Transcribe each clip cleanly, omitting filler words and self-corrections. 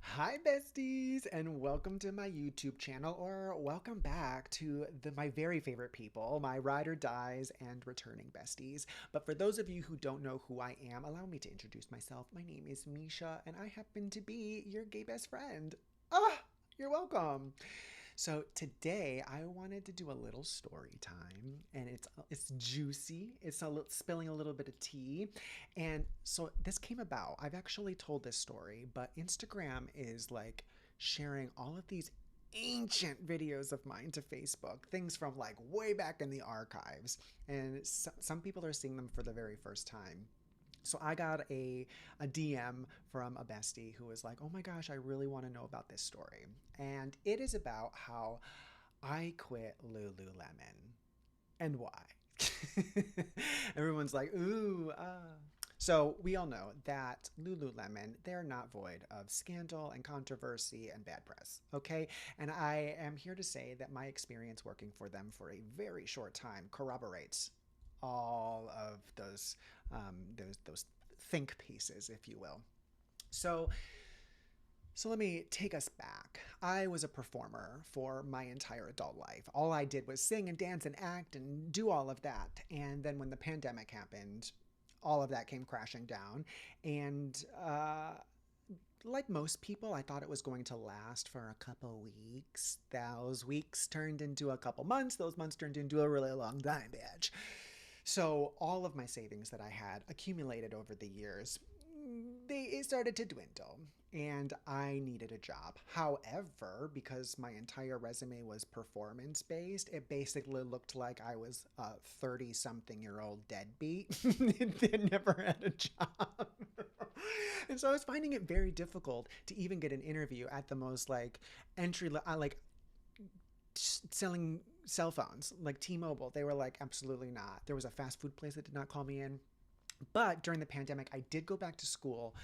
Hi, besties, and welcome to my YouTube channel, or welcome back to my very favorite people, my ride or dies and returning besties. But for those of you who don't know who I am, allow me to introduce myself. My name is Misha, and I happen to be your gay best friend. Ah, you're welcome. So today I wanted to do a little story time, and it's juicy. It's spilling a little bit of tea, and so this came about. I've actually told this story, but Instagram is like sharing all of these ancient videos of mine to Facebook, things from like way back in the archives, and some people are seeing them for the very first time. So I got a DM from a bestie who was like, "Oh my gosh, I really want to know about this story." And it is about how I quit Lululemon and why. Everyone's like, "Ooh, ah." So we all know that Lululemon, they're not void of scandal and controversy and bad press, okay? And I am here to say that my experience working for them for a very short time corroborates all of those think pieces, if you will. So so let me take us back. I was a performer for my entire adult life. All I did was sing and dance and act and do all of that. And then when the pandemic happened, all of that came crashing down. And like most people, I thought it was going to last for a couple weeks. Those weeks turned into a couple months. Those months turned into a really long time, bitch. So all of my savings that I had accumulated over the years, it started to dwindle, and I needed a job. However, because my entire resume was performance based, it basically looked like I was a 30-something-year-old deadbeat that never had a job. And so I was finding it very difficult to even get an interview at the most like entry like selling cell phones like T-Mobile. They were like, absolutely not. There was a fast food place that did not call me in. But during the pandemic, I did go back to school,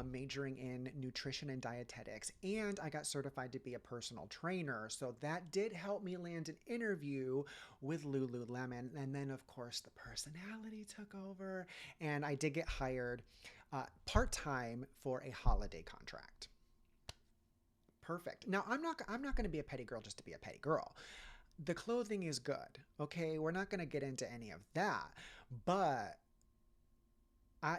majoring in nutrition and dietetics, and I got certified to be a personal trainer. So that did help me land an interview with Lululemon. And then, of course, the personality took over, and I did get hired part time for a holiday contract. Perfect. Now, I'm not going to be a petty girl just to be a petty girl. The clothing is good. Okay, we're not going to get into any of that, but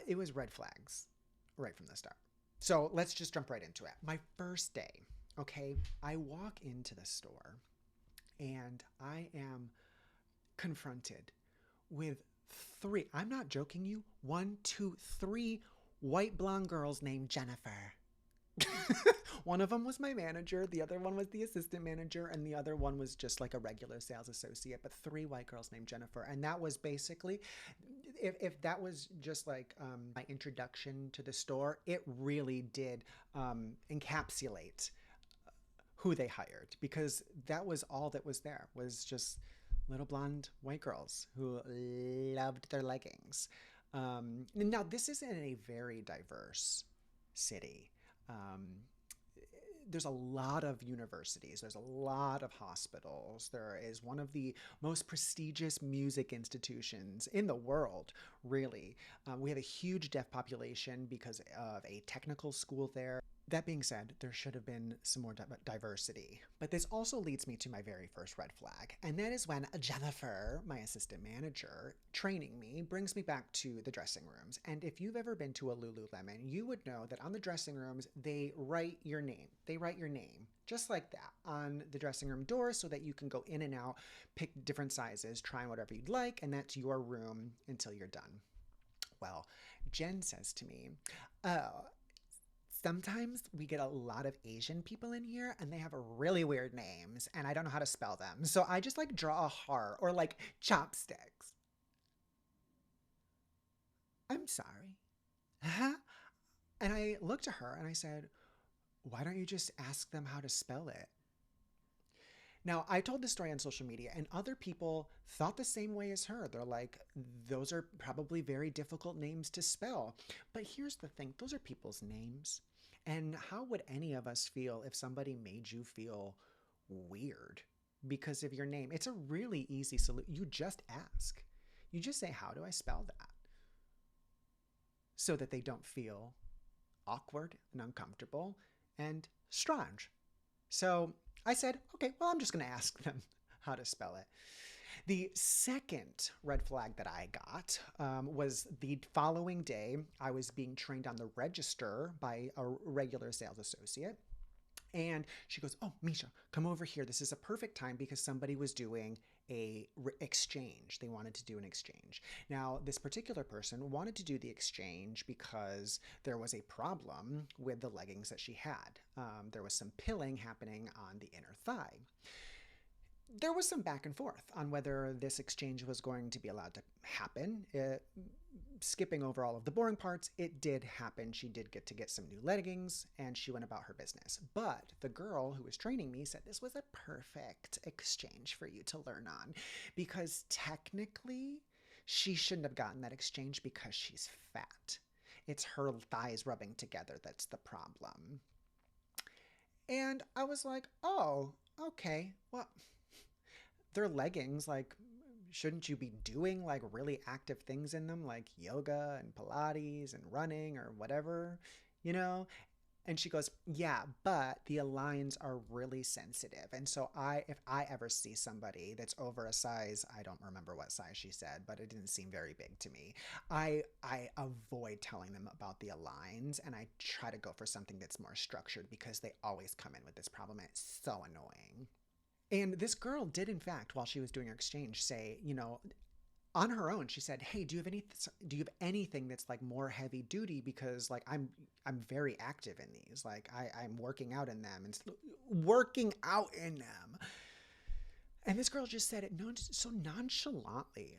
it was red flags right from the start. So let's just jump right into it. My first day, okay, I walk into the store and I am confronted with three, I'm not joking you, one, two, three white blonde girls named Jennifer. One of them was my manager, the other one was the assistant manager, and the other one was just like a regular sales associate, but three white girls named Jennifer. And that was basically, if that was just like my introduction to the store, it really did encapsulate who they hired, because that was all that was there, was just little blonde white girls who loved their leggings. Now, this is in a very diverse city. Um, there's a lot of universities, there's a lot of hospitals. There is one of the most prestigious music institutions in the world, really. We have a huge deaf population because of a technical school there. That being said, there should have been some more diversity. But this also leads me to my very first red flag. And that is when Jennifer, my assistant manager, training me, brings me back to the dressing rooms. And if you've ever been to a Lululemon, you would know that on the dressing rooms, they write your name. They write your name just like that on the dressing room door so that you can go in and out, pick different sizes, try whatever you'd like, and that's your room until you're done. Well, Jen says to me, "Oh, sometimes we get a lot of Asian people in here and they have really weird names and I don't know how to spell them. So I just like draw a heart or like chopsticks." I'm sorry. Huh? And I looked at her and I said, "Why don't you just ask them how to spell it?" Now, I told this story on social media, and other people thought the same way as her. They're like, those are probably very difficult names to spell. But here's the thing, those are people's names. And how would any of us feel if somebody made you feel weird because of your name? It's a really easy solution. You just ask. You just say, "How do I spell that?" So that they don't feel awkward and uncomfortable. and strange. So I said, okay, well, I'm just going to ask them how to spell it. The second red flag that I got was the following day. I was being trained on the register by a regular sales associate. And she goes, "Oh, Misha, come over here. This is a perfect time because somebody was doing a exchange. They wanted to do an exchange. Now, this particular person wanted to do the exchange because there was a problem with the leggings that she had. There was some pilling happening on the inner thigh. There was some back and forth on whether this exchange was going to be allowed to happen. Skipping over all of the boring parts, it did happen. She did get to get some new leggings and she went about her business. But the girl who was training me said this was a perfect exchange for you to learn on because technically she shouldn't have gotten that exchange because she's fat. It's her thighs rubbing together that's the problem. And I was like, oh, okay, well, they're leggings. Like, shouldn't you be doing like really active things in them, like yoga and Pilates and running or whatever, you know? And she goes, yeah, but the aligns are really sensitive. And so if I ever see somebody that's over a size, I don't remember what size she said, but it didn't seem very big to me. I avoid telling them about the aligns and I try to go for something that's more structured because they always come in with this problem and it's so annoying. And this girl did, in fact, while she was doing her exchange, say, on her own, she said, "Hey, do you have anything that's like more heavy duty? Because like I'm very active in these. Like I'm working out in them and working out in them." And this girl just said it so nonchalantly,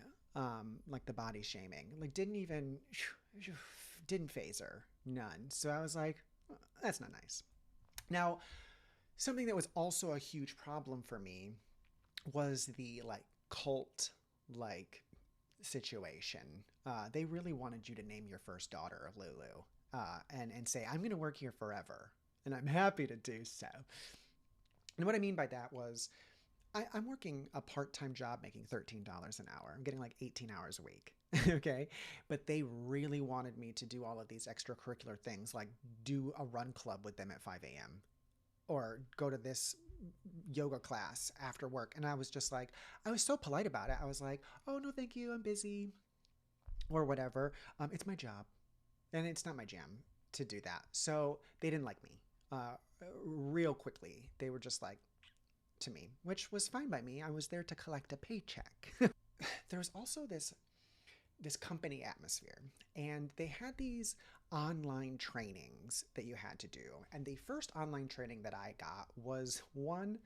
like the body shaming, like didn't phase her, none. So I was like, that's not nice. Now, something that was also a huge problem for me was the like cult like situation. They really wanted you to name your first daughter Lulu and say, I'm going to work here forever. And I'm happy to do so. And what I mean by that was I'm working a part-time job making $13 an hour. I'm getting like 18 hours a week. Okay. But they really wanted me to do all of these extracurricular things, like do a run club with them at 5 a.m. or go to this yoga class after work. And I was just like, I was so polite about it. I was like, oh, no, thank you. I'm busy or whatever. It's my job and it's not my jam to do that. So they didn't like me real quickly. They were just like to me, which was fine by me. I was there to collect a paycheck. There was also this company atmosphere and they had these online trainings that you had to do. And the first online training that I got was one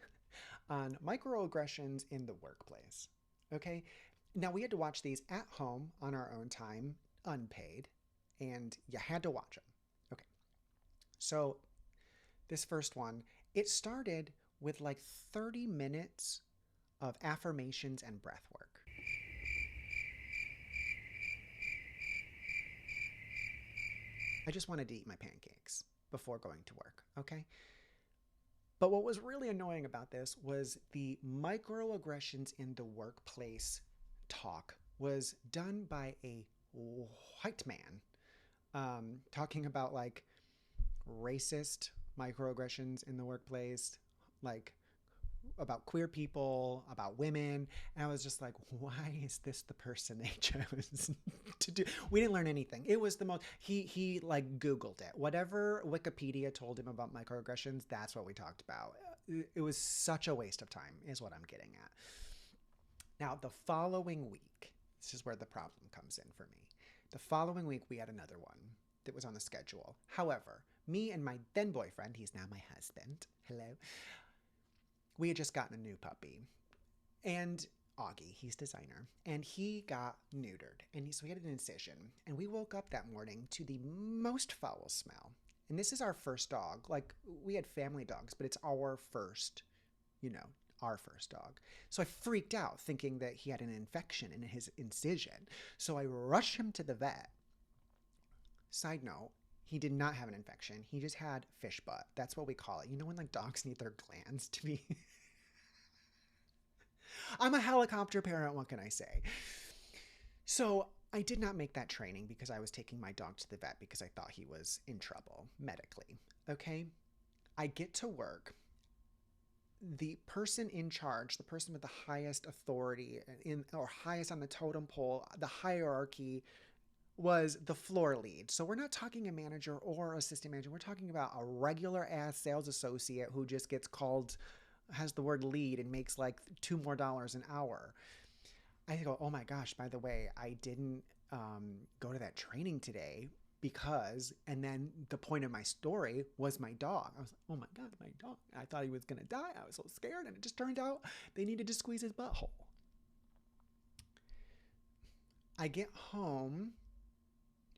on microaggressions in the workplace. Okay. Now we had to watch these at home on our own time, unpaid, and you had to watch them. Okay. So this first one, it started with like 30 minutes of affirmations and breath work. I just wanted to eat my pancakes before going to work, okay? But what was really annoying about this was the microaggressions in the workplace talk was done by a white man, talking about like racist microaggressions in the workplace, like about queer people, about women. And I was just like, why is this the person they chose to do? We didn't learn anything. It was the most, he like Googled it. Whatever Wikipedia told him about microaggressions, that's what we talked about. It was such a waste of time is what I'm getting at. Now, the following week, this is where the problem comes in for me. The following week, we had another one that was on the schedule. However, me and my then boyfriend, he's now my husband, hello, we had just gotten a new puppy. And Augie, he's designer, and he got neutered. And so he had an incision. And we woke up that morning to the most foul smell. And this is our first dog. Like, we had family dogs, but it's our first, our first dog. So I freaked out thinking that he had an infection in his incision. So I rushed him to the vet. Side note, he did not have an infection. He just had fish butt. That's what we call it. You know when like dogs need their glands to be... I'm a helicopter parent, what can I say? So I did not make that training because I was taking my dog to the vet because I thought he was in trouble medically, okay? I get to work. The person in charge, the person with the highest authority in or highest on the totem pole, the hierarchy was the floor lead. So we're not talking a manager or assistant manager. We're talking about a regular ass sales associate who just gets called, has the word lead and makes like $2 more an hour. I go, oh my gosh, by the way, I didn't go to that training today because, and then the point of my story was my dog. I was like, oh my God, my dog. I thought he was going to die. I was so scared. And it just turned out they needed to squeeze his butthole. I get home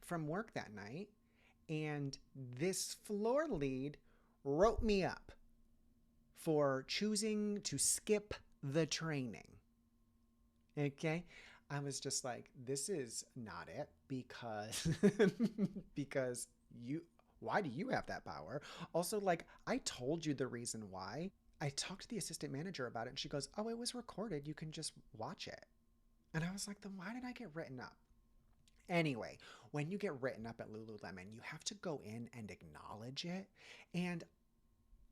from work that night, and this floor lead wrote me up for choosing to skip the training. Okay. I was just like, this is not it because because you why do you have that power? Also, like, I told you the reason why. I talked to the assistant manager about it and she goes, "Oh, it was recorded. You can just watch it." And I was like, "Then why did I get written up?" Anyway, when you get written up at Lululemon, you have to go in and acknowledge it. And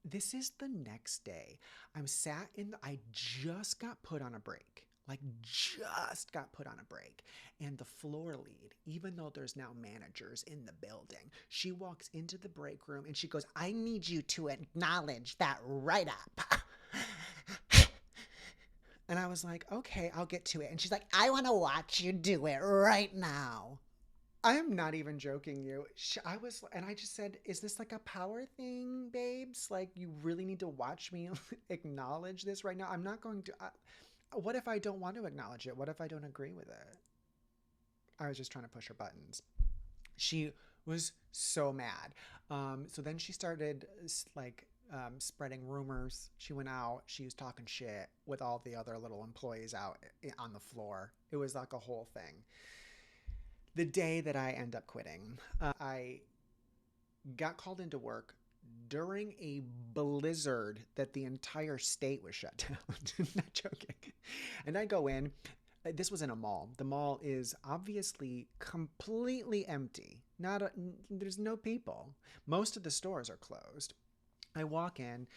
this is the next day. I just got put on a break. Like, just got put on a break. And the floor lead, even though there's now managers in the building, she walks into the break room and she goes, "I need you to acknowledge that write up." And I was like, "Okay, I'll get to it." And she's like, "I want to watch you do it right now." I am not even joking you. And I just said, "Is this like a power thing, babes? Like, you really need to watch me acknowledge this right now? I'm not going to. What if I don't want to acknowledge it? What if I don't agree with it?" I was just trying to push her buttons. She was so mad. So then she started like spreading rumors. She went out. She was talking shit with all the other little employees out on the floor. It was like a whole thing. The day that I end up quitting, I got called into work during a blizzard that the entire state was shut down. Not joking. And I go in. This was in a mall. The mall is obviously completely empty. There's no people. Most of the stores are closed. I walk in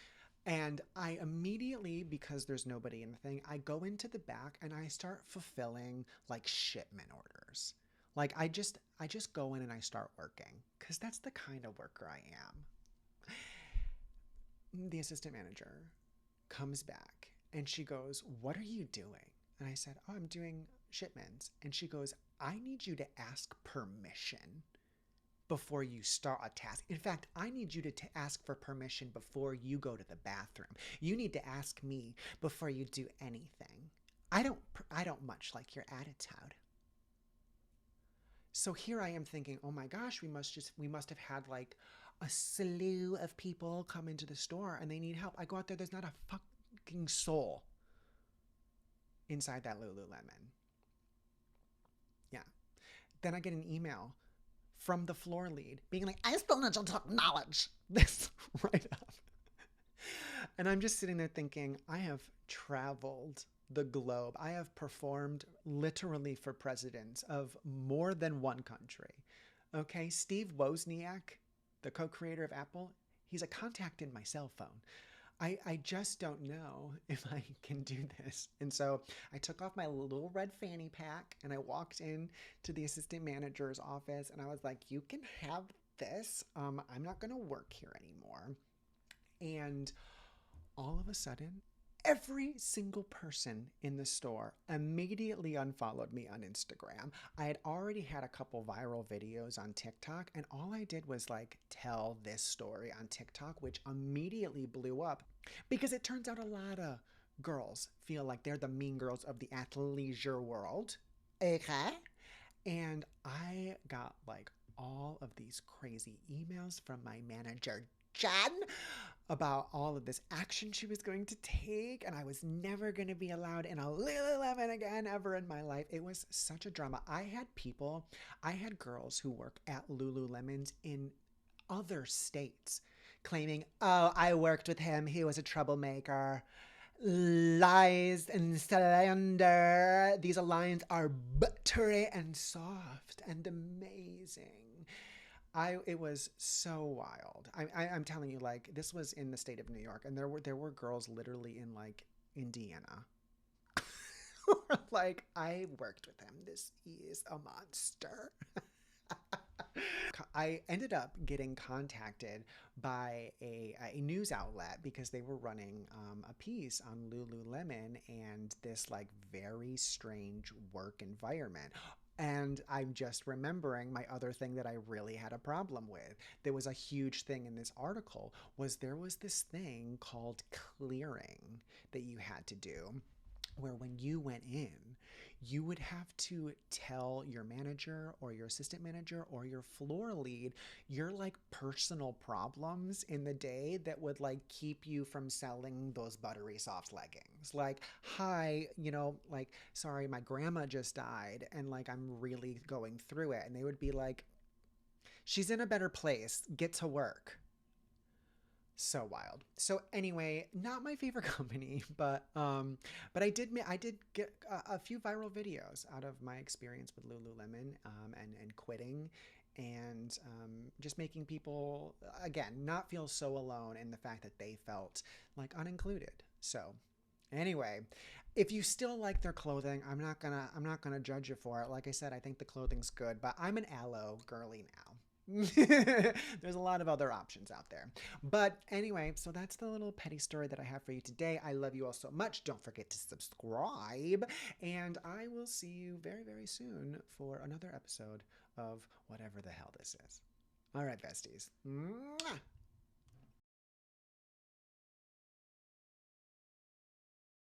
and I immediately, because there's nobody in the thing, I go into the back and I start fulfilling like shipment orders. Like, I just go in and I start working because that's the kind of worker I am. The assistant manager comes back and she goes, "What are you doing?" And I said, "Oh, I'm doing shipments." And she goes, "I need you to ask permission before you start a task. In fact, I need you to ask for permission before you go to the bathroom. You need to ask me before you do anything. I don't much like your attitude." So here I am thinking, "Oh my gosh, we must have had like a slew of people come into the store and they need help." I go out there, there's not a fucking soul inside that Lululemon. Yeah. Then I get an email from the floor lead being like, "I still need you to acknowledge this right up." And I'm just sitting there thinking, I have traveled the globe. I have performed literally for presidents of more than one country. Okay, Steve Wozniak, the co-creator of Apple, he's a contact in my cell phone. I just don't know if I can do this. And so I took off my little red fanny pack and I walked in to the assistant manager's office and I was like, "You can have this. I'm not going to work here anymore." And all of a sudden, every single person in the store immediately unfollowed me on Instagram. I had already had a couple viral videos on TikTok, and all I did was like tell this story on TikTok, which immediately blew up because it turns out a lot of girls feel like they're the mean girls of the athleisure world. Okay. And I got like all of these crazy emails from my manager, Jen, about all of this action she was going to take, and I was never going to be allowed in a Lululemon again ever in my life. It was such a drama. I had girls who work at Lululemons in other states claiming, "Oh, I worked with him. He was a troublemaker." Lies and slander. These lines are buttery and soft and amazing. it was so wild. I'm telling you, like this was in the state of New York, and there were girls literally in like Indiana. Like I worked with him. This He is a monster. I ended up getting contacted by a news outlet because they were running a piece on Lululemon and this like very strange work environment. And I'm just remembering my other thing that I really had a problem with. There was a huge thing in this article was there was this thing called clearing that you had to do where when you went in, you would have to tell your manager or your assistant manager or your floor lead your like personal problems in the day that would like keep you from selling those buttery soft leggings. Like, hi, like, sorry, my grandma just died and like I'm really going through it. And they would be like, she's in a better place. Get to work. So wild. So anyway, not my favorite company, but I did get a few viral videos out of my experience with Lululemon, and quitting, and just making people again not feel so alone in the fact that they felt like unincluded. So anyway, if you still like their clothing, I'm not gonna judge you for it. Like I said, I think the clothing's good, but I'm an aloe girly now. There's a lot of other options out there. But anyway, so that's the little petty story that I have for you today. I love you all so much. Don't forget to subscribe. And I will see you very, very soon for another episode of whatever the hell this is. All right, besties. Mwah!